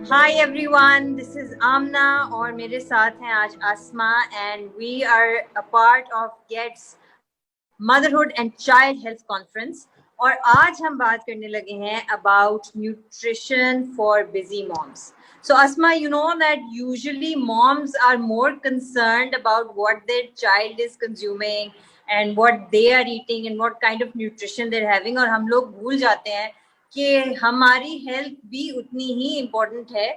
Hi everyone, this is Amna और मेरे साथ हैं आज Asma and we are a part of GET's Motherhood and Child Health Conference और आज हम बात करने लगे हैं about nutrition for busy moms. So Asma, you know that usually moms are more concerned about what their child is consuming and what they are eating and what kind of nutrition they're having और हम लोग भूल जाते हैं कि हमारी health भी उतनी ही इम्पोर्टेंट है,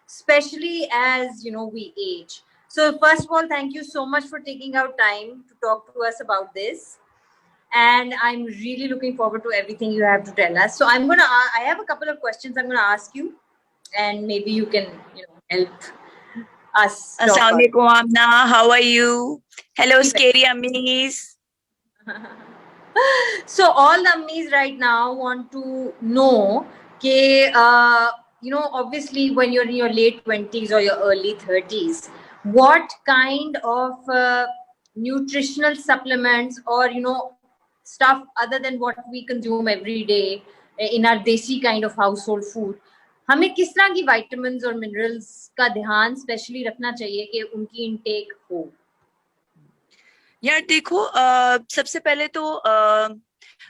especially as you know we age. So first of all, thank you so much for taking out time to talk to us about this, and I'm really looking forward to everything you have to tell us. So I have a couple of questions I'm gonna ask you, and maybe you can help us talk about it. Assalamualaikum Amna, how are you? Hello scary ammies. So all the ammis right now want to know obviously when you're in your late 20s or your early 30s, what kind of nutritional supplements or stuff other than what we consume every day in our desi kind of household food, हमें किस तरह की vitamins और minerals का ध्यान specially रखना चाहिए कि उनकी इनटेक हो? यार देखो, सबसे पहले तो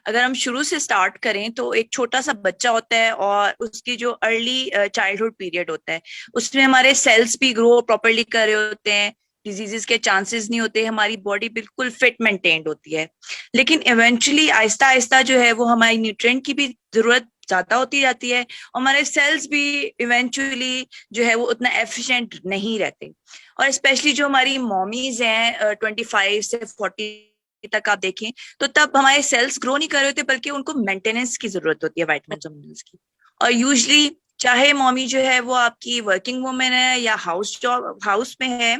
अगर हम शुरू से स्टार्ट करें तो एक छोटा सा बच्चा होता है और उसकी जो अर्ली चाइल्डहुड पीरियड होता है उसमें हमारे सेल्स भी ग्रो प्रॉपरली कर रहे होते हैं, डिजीजेस के चांसेस नहीं होते, हमारी बॉडी बिल्कुल फिट मेंटेन्ड होती है। लेकिन इवेंचुअली आहिस्ता आहिस्ता जो है वो हमारी न्यूट्रिएंट की भी जरूरत ज्यादा होती जाती है और हमारे सेल्स भी इवेंचुअली जो है वो उतना एफिशिएंट नहीं रहते। और स्पेशली जो हमारी मॉमीज हैं 25 से 40 तक आप देखें तो तब हमारे सेल्स ग्रो नहीं कर रहे होते बल्कि उनको मेंटेनेंस की जरूरत होती है विटामिन्स और मिनरल्स की। और यूजुअली चाहे मॉमी जो है वो आपकी वर्किंग वुमेन है या हाउस में है,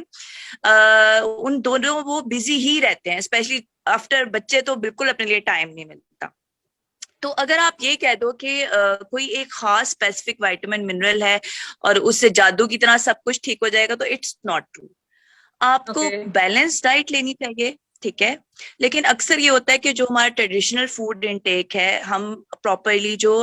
उन दोनों वो बिजी ही रहते हैं, स्पेशली आफ्टर बच्चे तो बिल्कुल अपने लिए टाइम नहीं मिलता। तो अगर आप ये कह दो कि कोई एक खास स्पेसिफिक विटामिन मिनरल है और उससे जादू की तरह सब कुछ ठीक हो जाएगा तो इट्स नॉट ट्रू। आपको बैलेंस डाइट लेनी चाहिए, ठीक है, लेकिन अक्सर ये होता है कि जो हमारा ट्रेडिशनल फूड इनटेक है, हम प्रॉपरली जो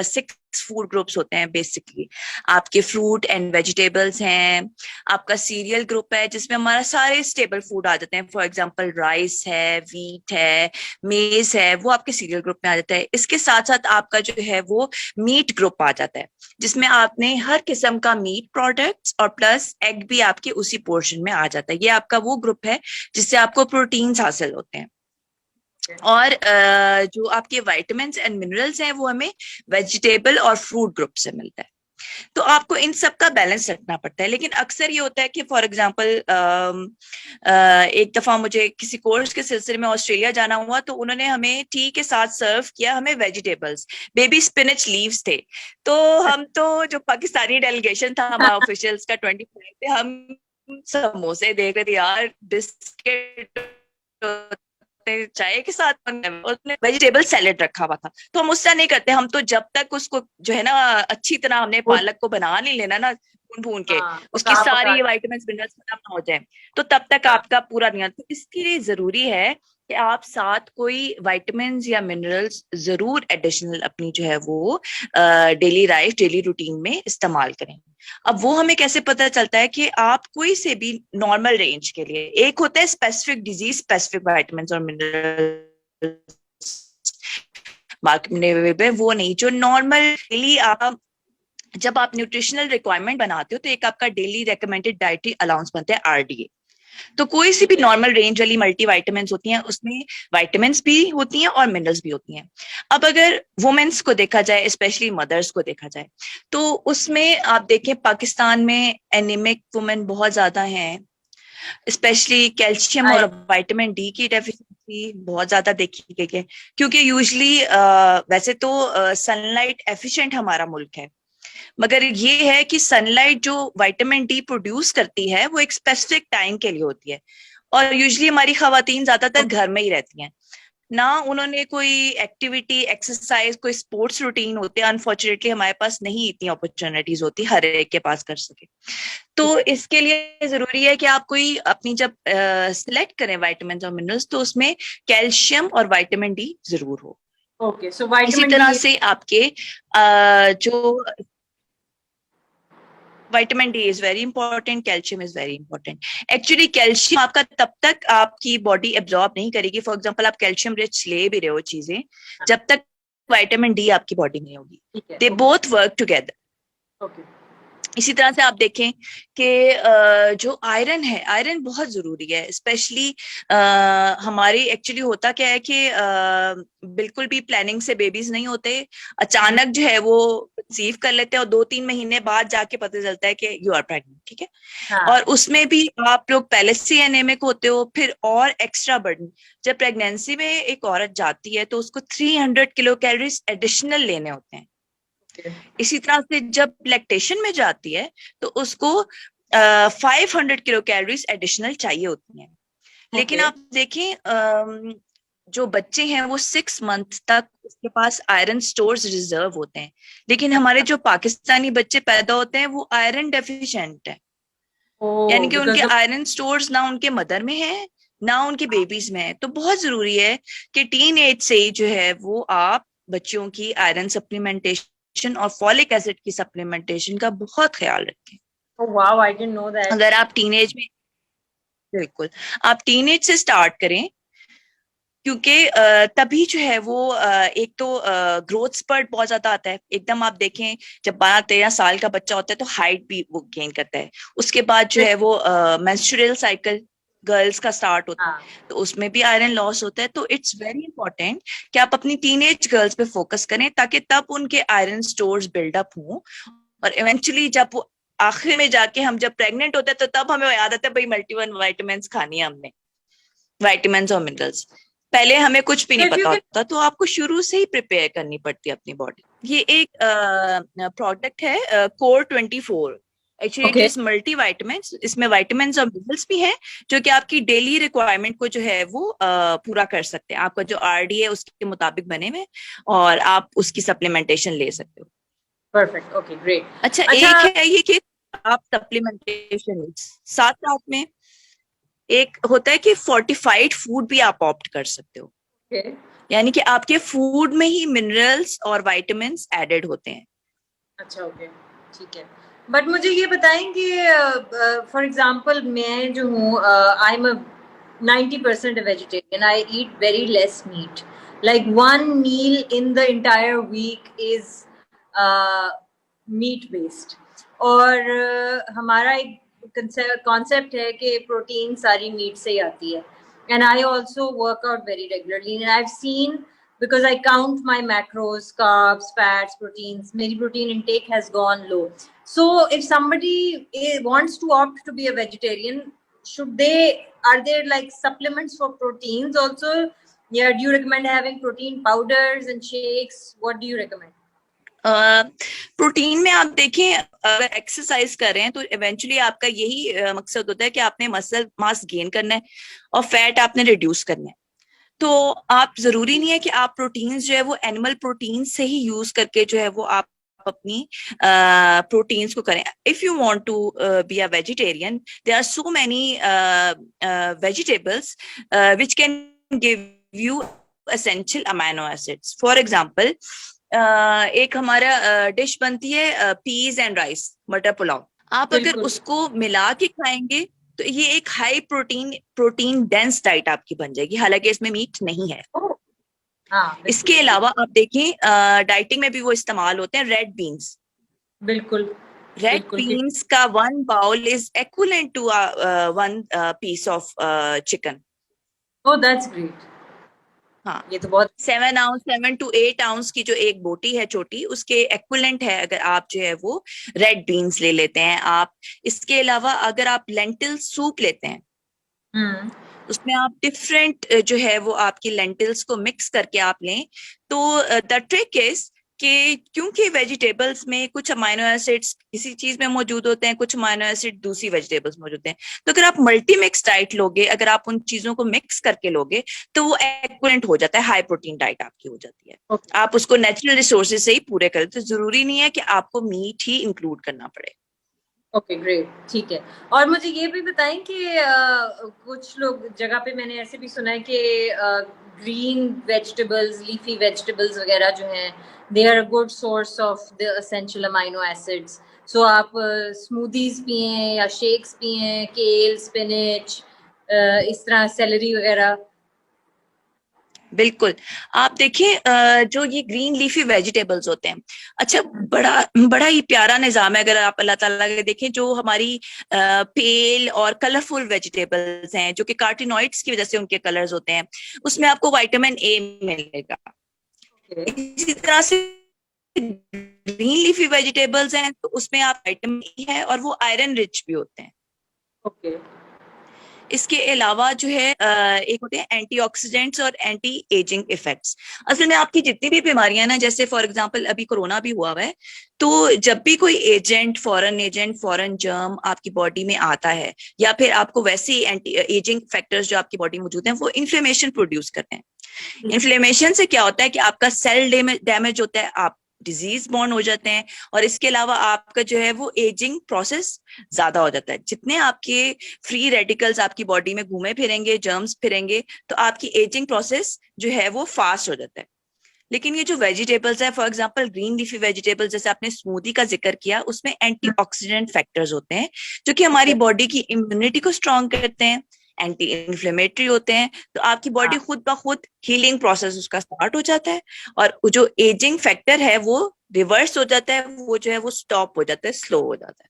6 फूड ग्रुप्स होते हैं बेसिकली, आपके फ्रूट एंड वेजिटेबल्स हैं, आपका सीरियल ग्रुप है जिसमें हमारा सारे स्टेबल फूड आ जाते हैं, फॉर एग्जांपल राइस है, व्हीट है, मेज है, वो आपके सीरियल ग्रुप में आ जाता है। इसके साथ साथ आपका जो है वो मीट ग्रुप आ जाता है जिसमें आपने हर किस्म का मीट प्रोडक्ट्स और प्लस एग भी आपके उसी पोर्शन में आ जाता है। ये आपका वो ग्रुप है जिससे आपको प्रोटीन्स हासिल होते हैं। और जो आपके विटामिन्स एंड मिनरल्स हैं वो हमें वेजिटेबल और फ्रूट ग्रुप से मिलता है। तो आपको इन सब का बैलेंस रखना पड़ता है। लेकिन अक्सर ये होता है कि फॉर एग्जांपल एक दफा मुझे किसी कोर्स के सिलसिले में ऑस्ट्रेलिया जाना हुआ तो उन्होंने हमें टी के साथ सर्व किया हमें वेजिटेबल्स, बेबी स्पिनच लीव्स थे। तो हम तो जो पाकिस्तानी डेलीगेशन था हमारा ऑफिशियल्स का 25 थे, हम समोसे देख रहे थे यार, बिस्किट चाय के साथ उसने वेजिटेबल सैलेड रखा हुआ था। तो हम उसका नहीं करते, हम तो जब तक उसको जो है ना अच्छी तरह हमने पालक को बना नहीं लेना ना भून भून के, उसकी सारी विटामिन्स मिनरल्स खत्म ना हो जाए, तो तब तक आपका पूरा नहीं। तो इसके लिए जरूरी है कि आप साथ कोई विटामिन्स या मिनरल्स जरूर एडिशनल अपनी जो है वो डेली लाइफ डेली रूटीन में इस्तेमाल करें। अब वो हमें कैसे पता चलता है कि आप कोई से भी नॉर्मल रेंज के लिए, एक होता है स्पेसिफिक डिजीज स्पेसिफिक विटामिन्स और मिनरल्स मार्केट में, वो नहीं, जो नॉर्मली आप जब आप न्यूट्रिशनल रिक्वायरमेंट बनाते हो तो एक आपका डेली रिकमेंडेड डाइटरी अलाउंस बनता है RDA। तो कोई सी भी नॉर्मल रेंज वाली मल्टी विटामिन्स होती हैं, उसमें विटामिन्स भी होती हैं और मिनरल्स भी होती हैं। अब अगर वुमेन्स को देखा जाए, स्पेशली मदर्स को देखा जाए, तो उसमें आप देखें पाकिस्तान में एनीमिक वुमेन बहुत ज्यादा हैं, स्पेशली कैल्शियम और विटामिन डी की डेफिशिएंसी बहुत ज्यादा देखी गई है। क्योंकि यूजुअली वैसे तो सनलाइट एफिशिएंट हमारा मुल्क है, मगर ये है कि सनलाइट जो विटामिन डी प्रोड्यूस करती है वो एक स्पेसिफिक टाइम के लिए होती है और यूजुअली हमारी खवातीन ज्यादातर घर में ही रहती हैं ना, उन्होंने कोई एक्टिविटी एक्सरसाइज कोई स्पोर्ट्स रूटीन होते हैं, अनफॉर्चुनेटली हमारे पास नहीं इतनी अपॉर्चुनिटीज होती हर एक के पास कर सके। तो इसके लिए जरूरी है कि आप कोई अपनी जब सिलेक्ट करें विटामिन और मिनरल्स तो उसमें कैल्शियम और विटामिन डी जरूर हो। ओके, सो इसी तरह से आपके जो vitamin D is very important, calcium is very important. Actually calcium आपका तब तक आपकी बॉडी एब्जॉर्ब नहीं करेगी, फॉर एग्जांपल आप कैल्शियम रिच ले भी रहे हो चीजें, जब तक विटामिन डी आपकी बॉडी में होगी। They both work together. Okay. इसी तरह से आप देखें कि जो आयरन है, आयरन बहुत जरूरी है, स्पेशली हमारी एक्चुअली होता क्या है कि बिल्कुल भी प्लानिंग से बेबीज नहीं होते, अचानक जो है वो कंसीव कर लेते हैं और 2-3 महीने बाद जाके पता चलता है कि यू आर प्रेग्नेंट, ठीक है। हाँ। और उसमें भी आप लोग पहले से एनेमिक होते हो, फिर और एक्स्ट्रा बर्डन। जब प्रेगनेंसी में एक औरत जाती है तो उसको 300 किलो कैलोरीज एडिशनल लेने होते हैं। इसी तरह से जब लैक्टेशन में जाती है तो उसको 500 किलो कैलोरीज एडिशनल चाहिए होती हैं। लेकिन आप देखें जो बच्चे हैं वो 6 मंथ तक उसके पास आयरन स्टोर्स रिजर्व होते हैं, लेकिन हमारे जो पाकिस्तानी बच्चे पैदा होते हैं वो आयरन डेफिशिएंट है। यानी कि उनके आयरन स्टोर्स ना उनके मदर में है ना उनके बेबीज में है। तो बहुत जरूरी है कि टीन एज से ही जो है वो आप बच्चों की आयरन सप्लीमेंटेशन और फॉलिक एसिड की सप्लीमेंटेशन का बहुत ख्याल रखें। Wow, I didn't know that. अगर आप टीनेज में, बिल्कुल आप टीनेज से स्टार्ट करें, क्योंकि तभी जो है वो एक तो ग्रोथ स्पर्ट बहुत ज्यादा आता है एकदम। आप देखें जब 12-13 साल का बच्चा होता है तो हाइट भी वो गेन करता है। उसके बाद जो है वो मेंस्ट्रुअल साइकिल गर्ल्स का स्टार्ट होता है, तो उसमें भी आयरन लॉस होता है। तो इट्स वेरी इंपॉर्टेंट कि आप अपनी टीनेज गर्ल्स पे फोकस करें ताकि तब उनके आयरन स्टोर्स बिल्डअप हों, और इवेंचुअली जब वो आखिर में जाके हम जब प्रेग्नेंट होते हैं तो तब हमें याद आता है भाई मल्टीवन वाइटामिन खानी है हमने, वाइटामिन और मिनरल्स। पहले हमें कुछ भी नहीं पता होता, तो आपको शुरू से ही प्रिपेयर करनी पड़ती है अपनी बॉडी। ये एक प्रोडक्ट है core 24। Actually it is multi vitamin, इसमें वाइटामिन और मिनरल्स भी हैं जो कि आपकी डेली रिक्वायरमेंट को जो है वो पूरा कर सकते हैं। आपका जो आरडी है उसके मुताबिक बने हुए, और आप उसकी सप्लीमेंटेशन ले सकते हो। Perfect, okay, great. अच्छा, एक है ये कि आप सप्लीमेंटेशन साथ साथ में एक होता है कि फोर्टिफाइड फूड भी आप ऑप्ट कर सकते हो। यानी कि आपके फूड में ही मिनरल्स और विटामिन्स एडेड होते हैं। अच्छा, ओके, ठीक है। बट मुझे ये बताएं कि फॉर एग्जांपल मैं जो हूँ, I am 90% vegetarian, I eat very less meat, like one meal in the entire week is meat based, और हमारा एक कॉन्सेप्ट है कि प्रोटीन सारी मीट से ही आती है, and I also work out very regularly, and I've seen, because I count my macros, carbs, fats, proteins, my protein intake has gone low. So if somebody wants to opt to be a vegetarian, are there like supplements for proteins also? Yeah, do you recommend having protein powders and shakes? What do you recommend? Protein में आप देखें, अगर exercise कर रहे हैं तो eventually आपका यही मकसद होता है कि आपने मसल मास गेन करना है और फैट आपने रिड्यूस करना है। तो आप जरूरी नहीं है कि आप प्रोटीन्स जो है वो एनिमल प्रोटीन से ही यूज करके जो है वो आप अपनी प्रोटीन्स को करें। If you want to be a vegetarian, there are so many vegetables which can give you essential amino acids. For example एक हमारा डिश बनती है पीज एंड राइस, मटर पुलाव। आप अगर उसको मिला के खाएंगे तो ये एक हाई प्रोटीन डेंस डाइट आपकी बन जाएगी, हालांकि इसमें मीट नहीं है। इसके अलावा आप देखें डाइटिंग में भी वो इस्तेमाल होते हैं रेड बीन्स। बिल्कुल, रेड बीन्स का 1 bowl is equivalent to 1 piece of chicken. Oh, that's great. हाँ, ये तो बहुत 7 to 8 आउंस की जो एक बोटी है छोटी, उसके इक्विवेलेंट है अगर आप जो है वो रेड बीन्स ले लेते हैं आप। इसके अलावा अगर आप लेंटिल सूप लेते हैं, उसमें आप डिफरेंट जो है वो आपकी लेंटिल्स को मिक्स करके आप लें, तो द ट्रिक इज कि क्योंकि वेजिटेबल्स में कुछ अमाइनो एसिड्स किसी चीज में मौजूद होते हैं, कुछ अमाइनो एसिड दूसरी वेजिटेबल्स मौजूद हैं, तो अगर आप मल्टी मिक्स डाइट लोगे, अगर आप उन चीजों को मिक्स करके लोगे तो वो इक्विवेलेंट हो जाता है, हाई प्रोटीन डाइट आपकी हो जाती है। आप उसको नेचुरल रिसोर्सेज से ही पूरे करें, तो जरूरी नहीं है कि आपको मीट ही इंक्लूड करना पड़े। ओके, ग्रेट, ठीक है। और मुझे ये भी बताएं कि कुछ लोग जगह पे मैंने ऐसे भी सुना है कि ग्रीन वेजिटेबल्स, लीफी वेजिटेबल्स वगैरह जो हैं, they are a good source of the essential amino acids. So आप स्मूदीज पिए या शेक्स पिए, केल, स्पिनच, इस तरह सेलरी वगैरह। बिल्कुल। आप देखिए जो ये ग्रीन लीफी वेजिटेबल्स होते हैं, अच्छा, बड़ा बड़ा ही प्यारा निजाम है। अगर आप अल्लाह ताला के देखें, जो हमारी पेल और कलरफुल वेजिटेबल्स हैं, जो कि कार्टिनॉइड्स की वजह से उनके कलर्स होते हैं, उसमें आपको विटामिन ए मिलेगा। ओके इसी तरह से ग्रीन लीफी वेजिटेबल्स हैं तो उसमें आप विटामिन ई है और वो आयरन रिच भी होते हैं। ओके इसके अलावा जो है एक होते हैं एंटीऑक्सीडेंट्स और एंटी एजिंग इफेक्ट्स। असल में आपकी जितनी भी बीमारियां ना, जैसे फॉर एग्जांपल अभी कोरोना भी हुआ है, तो जब भी कोई एजेंट फॉरेन जर्म आपकी बॉडी में आता है, या फिर आपको वैसे ही एंटी एजिंग फैक्टर्स जो आपकी बॉडी में मौजूद हैं, वो इन्फ्लेमेशन प्रोड्यूस करते हैं। इन्फ्लेमेशन से क्या होता है कि आपका सेल डैमेज होता है, आप डिजीज बॉर्न हो जाते हैं, और इसके अलावा आपका जो है वो एजिंग प्रोसेस ज्यादा हो जाता है। जितने आपके फ्री रेडिकल्स आपकी बॉडी में घूमे फिरेंगे, जर्म्स फिरेंगे, तो आपकी एजिंग प्रोसेस जो है वो फास्ट हो जाता है। लेकिन ये जो वेजिटेबल्स है, for example green leafy vegetables, जैसे आपने स्मूदी का जिक्र किया, उसमें एंटीऑक्सीडेंट फैक्टर्स होते हैं जो कि हमारी बॉडी की इम्यूनिटी को स्ट्रांग करते हैं, एंटी इन्फ्लेमेटरी होते हैं। तो आपकी बॉडी खुद ब खुद हीलिंग प्रोसेस उसका स्टार्ट हो जाता है, और जो एजिंग फैक्टर है वो रिवर्स हो जाता है, वो जो है वो स्टॉप हो जाता है, स्लो हो जाता है।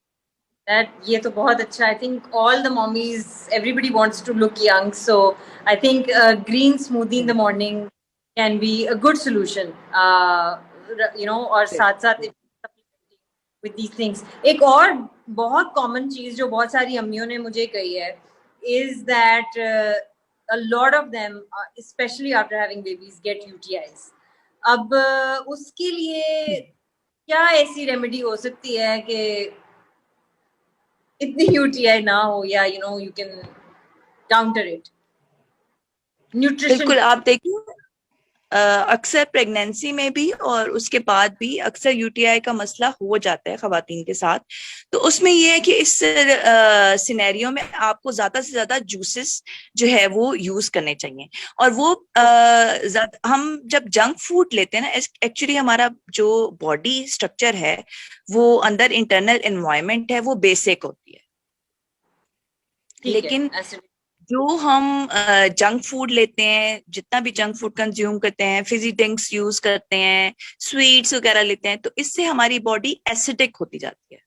दैट ये तो बहुत अच्छा। I think all the mommies, everybody wants to look young, so I think green smoothie in the morning can be a good solution, और साथ साथ विद दीज थिंग्स। एक और बहुत कॉमन चीज जो बहुत सारी अम्मियों ने मुझे कही है is that a lot of them, especially after having babies, get UTIs. अब उसके लिए क्या ऐसी रेमेडी हो सकती है कि इतनी यूटीआई ना हो, या you can counter it? Nutrition. बिल्कुल। आप देखिए अक्सर प्रेगनेंसी में भी और उसके बाद भी अक्सर यूटीआई का मसला हो जाता है खवातीन के साथ। तो उसमें ये है कि इस सिनेरियो में आपको ज्यादा से ज्यादा जूसेस जो है वो यूज करने चाहिए। और वो हम जब जंक फूड लेते हैं ना, एक्चुअली हमारा जो बॉडी स्ट्रक्चर है, वो अंदर इंटरनल एनवायरनमेंट है, वो बेसिक होती है। ठीक है, लेकिन ऐसे। जो हम जंक फूड लेते हैं, जितना भी जंक फूड कंज्यूम करते हैं, फिजी ड्रिंक्स यूज करते हैं, स्वीट्स वगैरह लेते हैं, तो इससे हमारी बॉडी एसिडिक होती जाती है।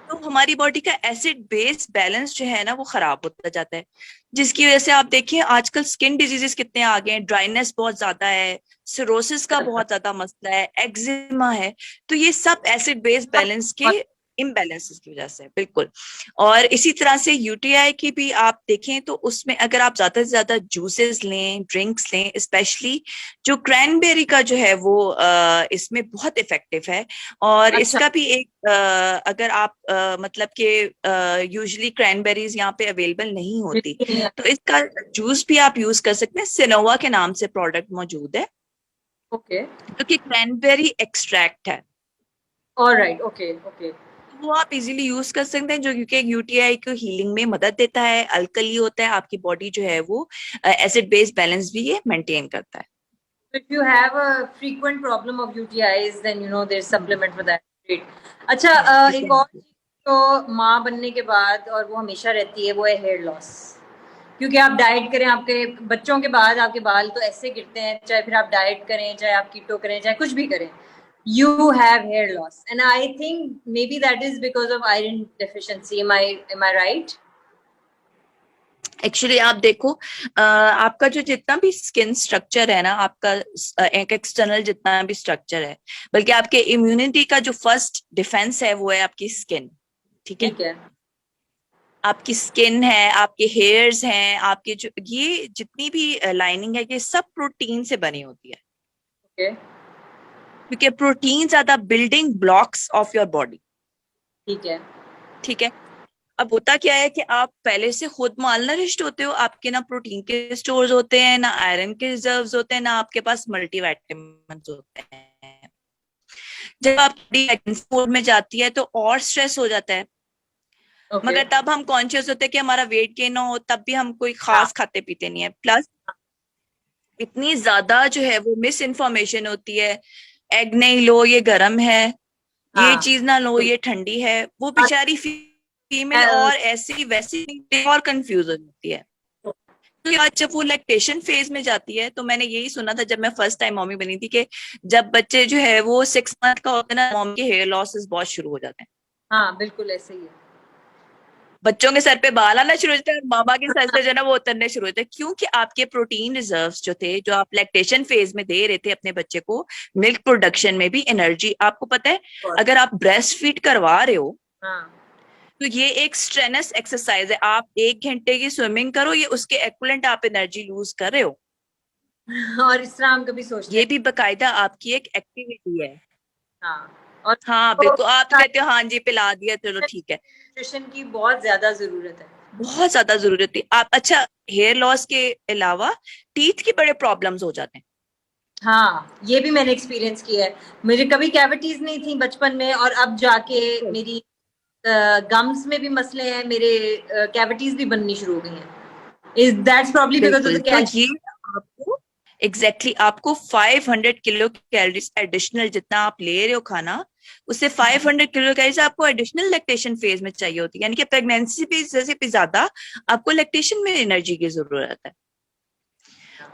तो हमारी बॉडी का एसिड बेस बैलेंस जो है ना, वो खराब होता जाता है, जिसकी वजह से आप देखिए आजकल स्किन डिजीजेस कितने आ गए हैं, ड्राइनेस बहुत ज्यादा है, सिरोसिस का बहुत ज्यादा मसला है, एक्जिमा है। तो ये सब एसिड बेस बैलेंस के इम्बैलेंसेस की वजह से है। बिल्कुल। और इसी तरह से यूटीआई की भी आप देखें तो उसमें अगर आप ज्यादा से ज्यादा जूसेस लें, ड्रिंक्स लें, स्पेशली जो क्रैनबेरी का जो है वो इसमें बहुत इफेक्टिव है। और अच्छा। इसका भी एक अगर आप मतलब कि यूजुअली क्रैनबेरीज यहाँ पे अवेलेबल नहीं होती, तो इसका जूस भी आप यूज कर सकते हैं। सिनोवा के नाम से प्रोडक्ट मौजूद है, ओके, जो कि क्रैनबेरी एक्सट्रैक्ट है। Alright, okay okay. वो आप इजीली यूज कर सकते हैं, जो क्योंकि यूटीआई को हीलिंग में मदद देता है, अल्कली होता है, आपकी बॉडी जो है वो एसिड बेस बैलेंस भी ये मेंटेन करता है। If you have a frequent problem of UTIs, then there's supplement for that. Great. अच्छा, एक और चीज तो माँ बनने के बाद और वो हमेशा रहती है, वो है हेयर लॉस। क्योंकि आप डाइट करें, आपके बच्चों के बाद आपके बाल तो ऐसे गिरते हैं, चाहे फिर आप डाइट करें, चाहे आप कीटो करें, चाहे कुछ भी करें, you have hair loss, and I think maybe that is because of iron deficiency. Am I right? Actually आप देखो आपका जो जितना भी स्किन स्ट्रक्चर है ना, आपका एक एक्सटर्नल जितना भी स्ट्रक्चर है, बल्कि आपके इम्यूनिटी का जो फर्स्ट डिफेंस है वो है आपकी स्किन। ठीक है। ठीक है। आपकी स्किन है, आपके हेयर्स हैं, आपके जो ये जितनी भी लाइनिंग है, ये सब प्रोटीन से बनी होती है, ओके। क्योंकि proteins are the building blocks of your body. ठीक है। ठीक है। अब होता क्या है कि आप पहले से खुद मालनरिश्ड होते हो, आपके ना प्रोटीन के स्टोर्स होते हैं, ना आयरन के रिजर्व्स होते हैं, ना आपके पास मल्टीविटामिन्स होते हैं। जब आप मोड में जाती है तो और स्ट्रेस हो जाता है। ओके। मगर तब हम कॉन्शियस होते हैं कि हमारा वेट गेन हो, तब भी हम कोई हाँ। खास खाते पीते नहीं है। प्लस इतनी ज्यादा जो है वो मिस इन्फॉर्मेशन होती है, एग नहीं लो ये गर्म है, ये हाँ चीज ना लो, ये ठंडी है, वो बेचारी फीमेल और ऐसी वैसी और कंफ्यूज हो जाती है। तो आज जब वो लैक्टेशन फेज में जाती है, तो मैंने यही सुना था जब मैं फर्स्ट टाइम मम्मी बनी थी, कि जब बच्चे जो है वो 6 मंथ का होता है ना, मॉम के हेयर लॉसेस बहुत शुरू हो जाते हैं। हाँ बिल्कुल ऐसे ही है। बच्चों के सर पे बाल आना शुरू हो जाते हैं और मामा के सर से जो है ना वो उतरने शुरू होते हैं, क्योंकि आपके प्रोटीन रिजर्व्स जो थे, जो आप लैक्टेशन फेज में दे रहे थे अपने बच्चे को, मिल्क प्रोडक्शन में भी एनर्जी, आपको पता है अगर आप ब्रेस्ट फीड करवा रहे हो हाँ तो ये एक स्ट्रेनस एक्सरसाइज है। आप 1 घंटे की स्विमिंग करो, ये उसके एक्विवेलेंट आप एनर्जी लूज कर रहे हो। और इस तरह हम कभी सोचते ये हैं। भी बकायदा आपकी एक एक्टिविटी है। हाँ और हाँ बिल्कुल, आप तो कहते हो हाँ जी पिला दिया चलो ठीक है। न्यूट्रिशन की बहुत ज्यादा जरूरत है। बहुत ज्यादा जरूरत थी आप। अच्छा, हेयर लॉस के अलावा टीथ की बड़े प्रॉब्लम्स हो जाते हैं। हाँ ये भी मैंने एक्सपीरियंस किया है। मुझे कभी कैविटीज नहीं थी बचपन में, और अब जाके मेरी गम्स में भी मसले हैं, मेरे कैविटीज भी बननी शुरू हो गई हैं। Is that's probably because of बिल्कुल, द तो ये कैल्शियम। आपको आपको 500 किलो कैलोरीज एडिशनल, जितना आप ले रहे हो खाना, उससे 500 किलो कैलोरीज आपको एडिशनल लैक्टेशन फेज में चाहिए होती है। यानी कि प्रेगनेंसी पे से भी ज्यादा आपको लैक्टेशन में एनर्जी की जरूरत है।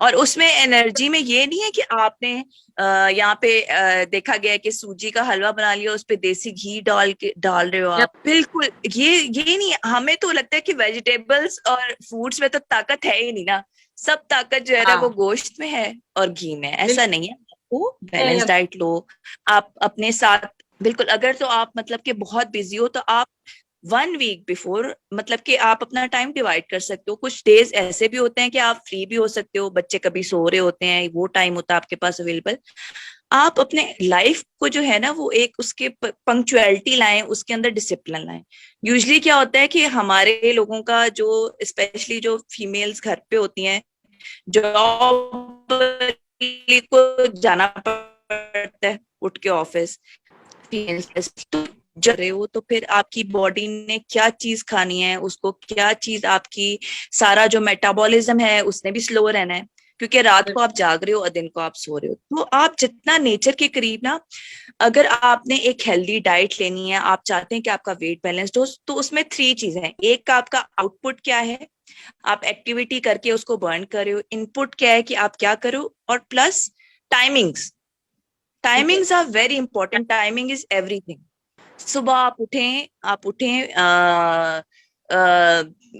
और उसमें एनर्जी में ये नहीं है कि आपने यहाँ पे देखा गया है कि सूजी का हलवा बना लिया, उस पे देसी घी डाल रहे हो आप। बिल्कुल ये नहीं है। हमें तो लगता है कि वेजिटेबल्स और फ्रूट्स में तो ताकत है ही नहीं ना, सब ताकत जो है ना वो गोश्त में है और घी में। ऐसा नहीं है, आपको बैलेंस डाइट लो आप अपने साथ। बिल्कुल, अगर तो आप मतलब कि बहुत बिजी हो तो आप 1 वीक बिफोर, मतलब कि आप अपना टाइम डिवाइड कर सकते हो। कुछ डेज ऐसे भी होते हैं कि आप फ्री भी हो सकते हो, बच्चे कभी सो रहे होते हैं, वो टाइम होता है आपके पास अवेलेबल। आप अपने लाइफ को जो है ना वो एक उसके पंक्चुअलिटी लाएं, उसके अंदर डिसिप्लिन लाएं। यूजुअली क्या होता है कि हमारे लोगों का जो, स्पेशली जो फीमेल्स घर पे होती हैं, जॉब को जाना पड़ता है उठ के ऑफिस, तो जब रहे हो तो फिर आपकी बॉडी ने क्या चीज खानी है, उसको क्या चीज आपकी, सारा जो मेटाबॉलिज्म है उसने भी स्लो रहना है, क्योंकि रात को आप जाग रहे हो और दिन को आप सो रहे हो। तो आप जितना नेचर के करीब ना, अगर आपने एक हेल्दी डाइट लेनी है, आप चाहते हैं कि आपका वेट बैलेंस्ड हो, तो उसमें 3 चीजें हैं। एक का आपका आउटपुट क्या है, आप एक्टिविटी करके उसको बर्न कर रहे हो। इनपुट क्या है कि आप क्या करो, और plus timings. Timings are very important, timing is everything. सुबह आप उठें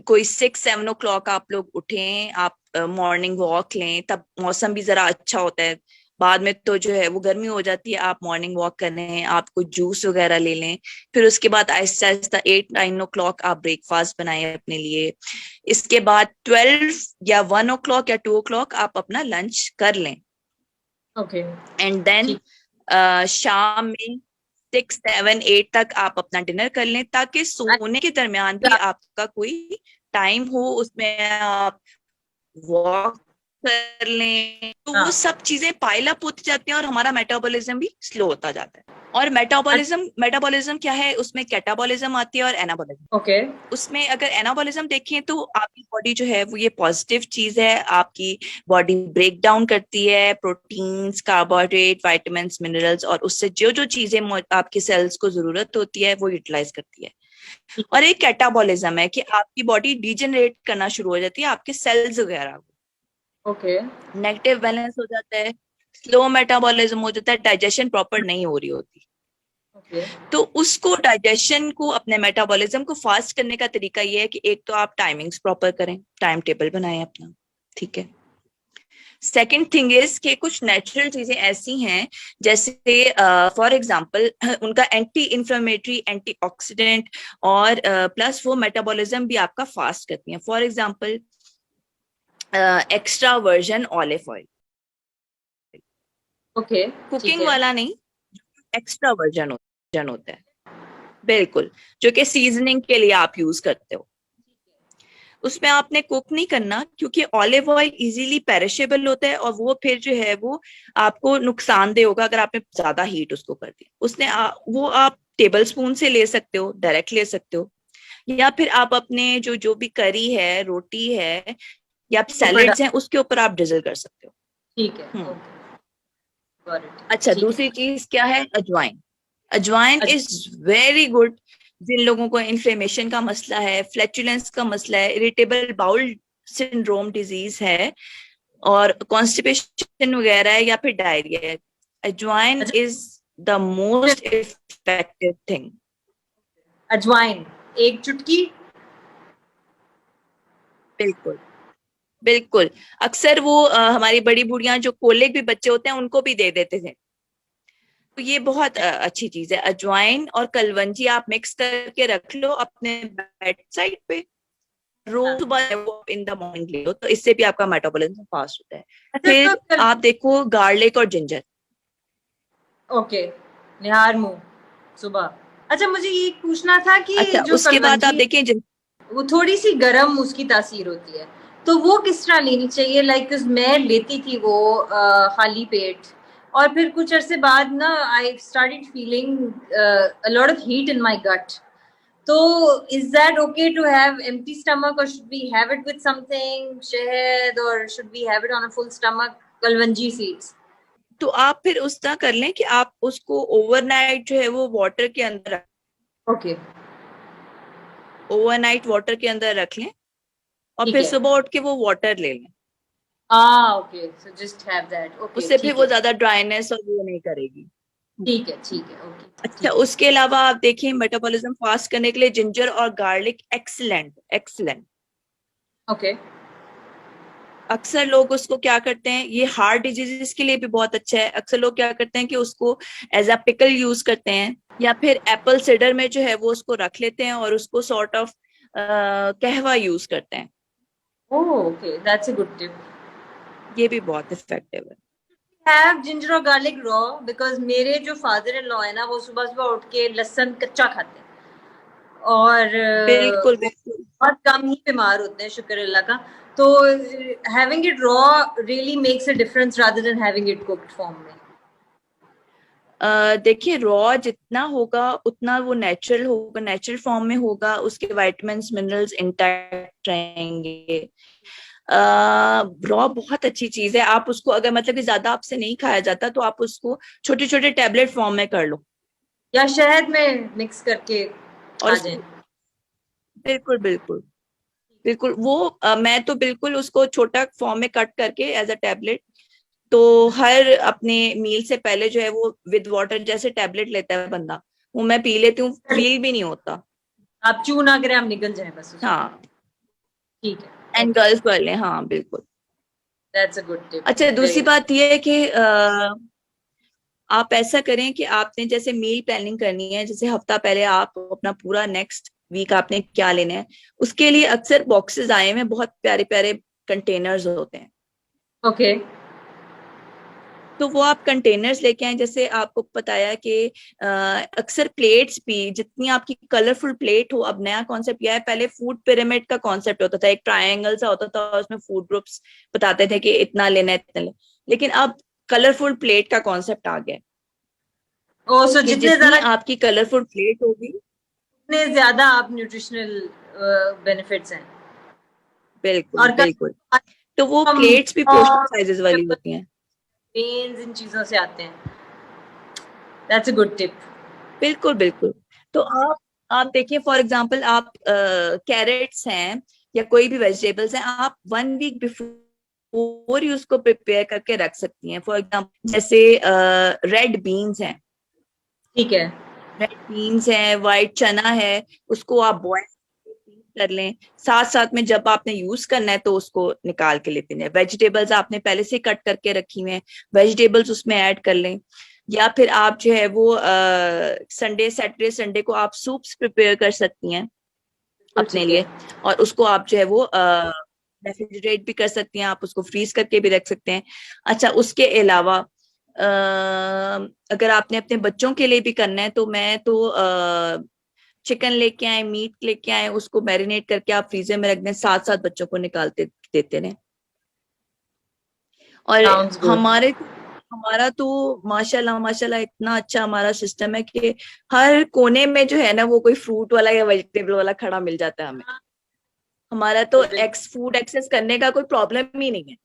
कोई 6-7 o'clock आप लोग उठें, आप मॉर्निंग वॉक लें, तब मौसम भी जरा अच्छा होता है। बाद में तो जो है वो गर्मी हो जाती है, आप मॉर्निंग वॉक करें, आप कुछ जूस वगैरह ले लें। फिर उसके बाद आहिस्ता आहिस्ता 8-9 o'clock आप ब्रेकफास्ट बनाएं अपने लिए। इसके बाद 12 या 1 o'clock या 2 o'clock आप अपना लंच कर लें। ओके एंड देन शाम में 6-7-8 तक आप अपना डिनर कर लें, ताकि सोने के दरमियान भी आपका कोई टाइम हो, उसमें आप वॉक कर लें। तो वो सब चीजें पाइल अप होती जाती हैं और हमारा मेटाबॉलिज्म भी स्लो होता जाता है। और मेटाबॉलिज्म क्या है, उसमें कैटाबॉलिज्म आती है और एनाबॉलिज्म। ओके उसमें अगर एनाबॉलिज्म देखें तो आपकी बॉडी जो है वो ये पॉजिटिव चीज है, आपकी बॉडी ब्रेक डाउन करती है प्रोटीन्स, कार्बोहाइड्रेट, विटामिन्स, मिनरल्स, और उससे जो जो चीजें आपकी सेल्स को जरूरत होती है वो यूटिलाइज करती है। और एक कैटाबॉलिज्म है कि आपकी बॉडी डिजेनरेट करना शुरू हो जाती है, आपके सेल्स वगैरह ओके नेगेटिव बैलेंस हो जाता है, स्लो मेटाबॉलिज्म हो जाता है, डाइजेशन प्रॉपर नहीं हो रही होती। तो उसको, डाइजेशन को, अपने मेटाबॉलिज्म को फास्ट करने का तरीका ये है कि एक तो आप टाइमिंग्स प्रॉपर करें, टाइम टेबल बनाएं अपना, ठीक है। सेकेंड थिंग इज कि कुछ नेचुरल चीजें ऐसी हैं, जैसे फॉर एग्जांपल उनका एंटी इंफ्लेमेटरी, एंटीऑक्सीडेंट, और प्लस वो मेटाबॉलिज्म भी आपका फास्ट करती हैं। For example extra version olive oil, okay cooking वाला नहीं, एक्स्ट्रा वर्जन होता है, बिल्कुल, जो कि सीजनिंग के लिए आप यूज करते हो। उसमें आपने कुक नहीं करना, क्योंकि ऑलिव ऑयल इजीली पेरिशेबल होता है और वो फिर जो है वो आपको नुकसानदेह होगा अगर आपने ज्यादा हीट उसको कर दी। वो आप टेबल स्पून से ले सकते हो, डायरेक्ट ले सकते हो, या फिर आप अपने जो जो भी करी है, रोटी है, या सैलेड्स हैं, उसके ऊपर आप ड्रिजल कर सकते हो। ठीक है। अच्छा, दूसरी चीज क्या है, अजवाइन। अजवाइन अच्छा, इज वेरी गुड जिन लोगों को इन्फ्लेमेशन का मसला है, फ्लैचुलेंस का मसला है, इरिटेबल बाउल सिंड्रोम डिजीज है, और कॉन्स्टिपेशन वगैरह है, या फिर डायरिया है। अजवाइन अच्छा, is the most effective thing. अजवाइन एक चुटकी। बिल्कुल बिल्कुल। अक्सर वो हमारी बड़ी बुढ़ियां जो कोलिक भी बच्चे होते हैं उनको भी दे देते थे। तो ये बहुत अच्छी चीज है। अजवाइन और कलवंजी आप मिक्स करके रख लो अपने बेड साइड पे, रोज हाँ, सुबह वो इन द मॉर्निंग ले लो, तो इससे भी आपका मेटाबॉलिज्म फास्ट होता है। अच्छा तो फिर आप देखो गार्लिक और जिंजर। ओके, निहार मुंह सुबह। अच्छा, मुझे ये पूछना था कि अच्छा, जो उसके बाद आप कलवंजी देखिए वो थोड़ी सी गर्म उसकी तासीर होती है, तो वो किस तरह लेनी चाहिए? लाइक मैं लेती थी वो खाली पेट, और फिर कुछ अरसे बाद ना I started feeling a lot of heat in my gut. तो is that okay to have empty stomach, और should we have it with something shahad, और should we have it on a full stomach kalonji seeds? तो आप फिर उस तरह कर लें कि आप उसको ओवरनाइट जो है वो वाटर के अंदर, ओके, ओवरनाइट वाटर के अंदर रख लें, और ठीक फिर है। सुबह उठ के वो वाटर ले लें। Okay, so just have that. Okay, उससे फिर ठीक वो है, ज्यादा ड्राइनेस और वो नहीं करेगी। ठीक है, ठीक है, ओके, अच्छा, ठीक है। उसके अलावा आप देखिए मेटाबॉलिज्म फास्ट करने के लिए जिंजर और गार्लिक एक्सीलेंट एक्सीलेंट। ओके, अक्सर लोग उसको क्या करते हैं, ये हार्ट डिजीजेस के लिए भी बहुत अच्छा है। अक्सर लोग क्या करते हैं कि उसको एज अ पिकल यूज करते हैं, या फिर एप्पल साइडर में जो है वो उसको रख लेते हैं और उसको सॉर्ट ऑफ कहवा यूज करते हैं। Okay, that's a good tip. ये भी बहुत इफेक्टिव है। हैव जिंजर और गार्लिक रॉ, बिकॉज मेरे जो फादर इन लॉ है ना, वो सुबह सुबह उठ के लहसुन कच्चा खाते हैं, और बिल्कुल वो बिल्कुल। बहुत कम ही बीमार होते हैं, शुक्र अल्लाह का। तो having it raw really makes a difference rather than having it cooked form में। देखिए रॉ जितना होगा उतना वो नेचुरल होगा, नेचुरल फॉर्म में होगा, उसके विटामिन्स मिनरल्स इंटैक्ट रहेंगे। रॉ बहुत अच्छी चीज है। आप उसको अगर मतलब कि ज्यादा आपसे नहीं खाया जाता तो आप उसको छोटे छोटे टैबलेट फॉर्म में कर लो, या शहद में मिक्स करके और खा जाए। उसको बिल्कुल बिल्कुल बिल्कुल वो मैं तो बिल्कुल उसको छोटा फॉर्म में कट करके एज अ टैबलेट, तो हर अपने मील से पहले जो है वो विद वाटर जैसे टैबलेट लेता है बंदा, वो मैं पी लेती हूँ, फील भी नहीं होता। आप चू ना करें, आप निकल जाए बस उसको। हाँ, ठीक है, ओके, एनगल्फ कर लें, हाँ बिल्कुल। That's a good tip. अच्छा, वेरी दूसरी बात यह है कि आप ऐसा करें कि आपने जैसे मील प्लानिंग करनी है, जैसे हफ्ता पहले आप अपना पूरा नेक्स्ट वीक आपने क्या लेना है, उसके लिए अक्सर बॉक्सेस आए हुए हैं, बहुत प्यारे प्यारे कंटेनर्स होते हैं। ओके, तो वो आप कंटेनर्स लेके आए, जैसे आपको बताया कि अक्सर प्लेट्स भी जितनी आपकी कलरफुल प्लेट हो, अब नया कॉन्सेप्ट यह है, पहले फूड पिरामिड का कॉन्सेप्ट होता था, एक ट्रायंगल सा होता था, उसमें फूड ग्रुप्स बताते थे कि इतना लेना है इतना लेना, लेकिन अब कलरफुल प्लेट का कॉन्सेप्ट आ गया ओ सो कि जितने जितनी ज्यादा, आपकी कलरफुल प्लेट होगी, उतने ज्यादा आप न्यूट्रिशनल बेनिफिट्स हैं। बिल्कुल और बिल्कुल, तो वो हम प्लेट्स भी पोर्शन साइजेस वाली होती हैं। वेन्स इन चीजों से आते हैं। That's a good tip. बिल्कुल बिल्कुल। तो आप देखिए फॉर एग्जांपल आप कैरेट्स हैं या कोई भी वेजिटेबल्स हैं, आप 1 वीक बिफोर ही उसको प्रिपेयर करके रख सकती हैं। फॉर एग्जांपल जैसे रेड बीन्स हैं, ठीक है, रेड बीन्स है, व्हाइट चना है, उसको आप बॉयल कर लें, साथ साथ में जब आपने यूज करना है तो उसको निकाल के लेते हैं। वेजिटेबल्स आपने पहले से कट करके रखी हुई हैं, वेजिटेबल्स उसमें ऐड कर लें। या फिर आप जो है वो संडे सैटरडे संडे को आप सूप्स प्रिपेयर कर सकती हैं बिल्कुल अपने ठीक है। लिए, और उसको आप जो है वो रेफ्रिजरेट भी कर सकती हैं, आप उसको फ्रीज करके भी रख सकते हैं। अच्छा, उसके अलावा अगर आपने अपने बच्चों के लिए भी करना है तो मैं तो चिकन लेके आए, मीट लेके आए, उसको मैरिनेट करके आप फ्रीजर में रख दें, साथ साथ बच्चों को निकालते देते रहे। और साउंड्स गुड। हमारे हमारा तो माशाल्लाह माशाल्लाह इतना अच्छा हमारा सिस्टम है कि हर कोने में जो है ना वो कोई फ्रूट वाला या वेजिटेबल वाला खड़ा मिल जाता है हमें। हमारा तो एक्स फूड एक्सेस करने का कोई प्रॉब्लम ही नहीं है।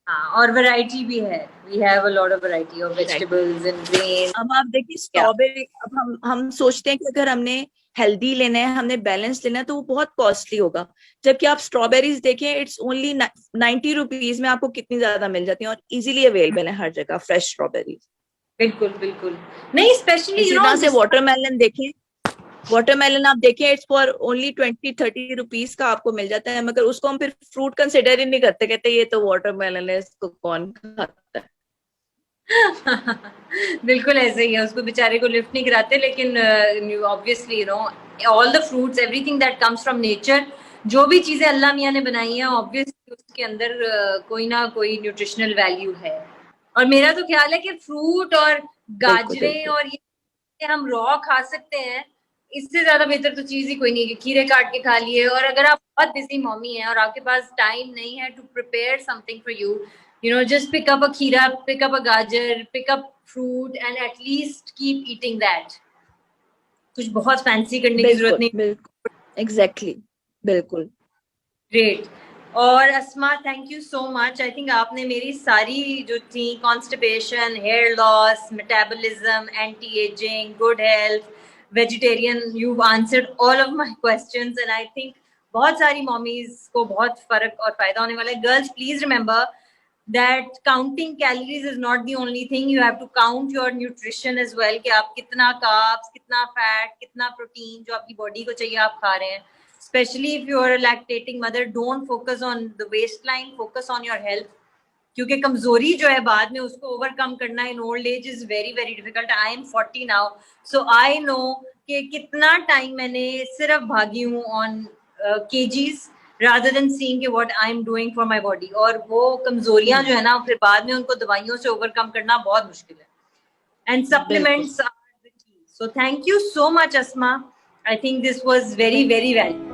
हाँ, और वैरायटी भी है, we have a lot of variety of vegetables and grain. अब आप देखिए स्ट्रॉबेरी, अब हम सोचते हैं कि अगर हमने हेल्दी लेना है, हमने बैलेंस लेना है, तो वो बहुत कॉस्टली होगा। जबकि आप स्ट्रॉबेरीज देखें, इट्स ओनली 90 रुपीज में आपको कितनी ज्यादा मिल जाती है और इजीली अवेलेबल है हर जगह फ्रेश स्ट्रॉबेरीज। बिल्कुल बिल्कुल, नहीं स्पेशली इसी तरह से वाटरमेलन देखें, वाटरमेलन आप देखें, इट्स फॉर ओनली 20-30 रुपीज का आपको मिल जाता है, मगर उसको हम फिर फ्रूट कंसिडर ही नहीं करते, कहते ये तो वाटरमेलन है, इसको कौन खाता है। बिल्कुल ऐसे ही है, उसको बेचारे को लिफ्ट नहीं कराते, लेकिन obviously all the fruits, everything that comes from nature, जो भी चीजें अल्लाह मियाँ ने बनाई हैं, ऑब्वियसली उसके अंदर कोई ना कोई न्यूट्रिशनल वैल्यू है। और मेरा तो ख्याल है कि फ्रूट और गाजरें और ये हम रॉ खा सकते हैं, इससे ज्यादा बेहतर तो चीज ही कोई नहीं है कि खीरे काट के खा लिए। और अगर आप बहुत बिजी मॉमी हैं और आपके पास टाइम नहीं है to prepare something for you, just pick up a kheera, pick up a gajar, pick up fruit and at least keep eating that. कुछ बहुत फैंसी करने की जरूरत नहीं। बिल्कुल एग्जैक्टली, बिल्कुल। ग्रेट। और Asma, thank you so much. I think आपने मेरी सारी जो थी, constipation, hair loss, metabolism, anti aging, good health, vegetarian, you answered all of my questions and I think बहुत सारी मॉमीज को बहुत फर्क और फायदा होने वाला है। Girls, please remember that counting calories is not the only thing. You have to count your nutrition as well, कि आप कितना carbs, कितना fat, कितना protein जो आपकी body को चाहिए आप खा रहे हैं। Especially if you are a lactating mother, don't focus on the waistline, focus on your health. क्योंकि कमजोरी जो है बाद में उसको ओवरकम करना in old age is very very difficult. I am 40 now, so I know कि कितना टाइम मैंने सिर्फ भागी हूँ on KGs rather than seeing what I am doing for my body. और वो कमजोरियां जो है ना, फिर बाद में उनको दवाइयों से ओवरकम करना बहुत मुश्किल है। And supplements are the key. So thank you so much, Asma. I think this was very very valuable.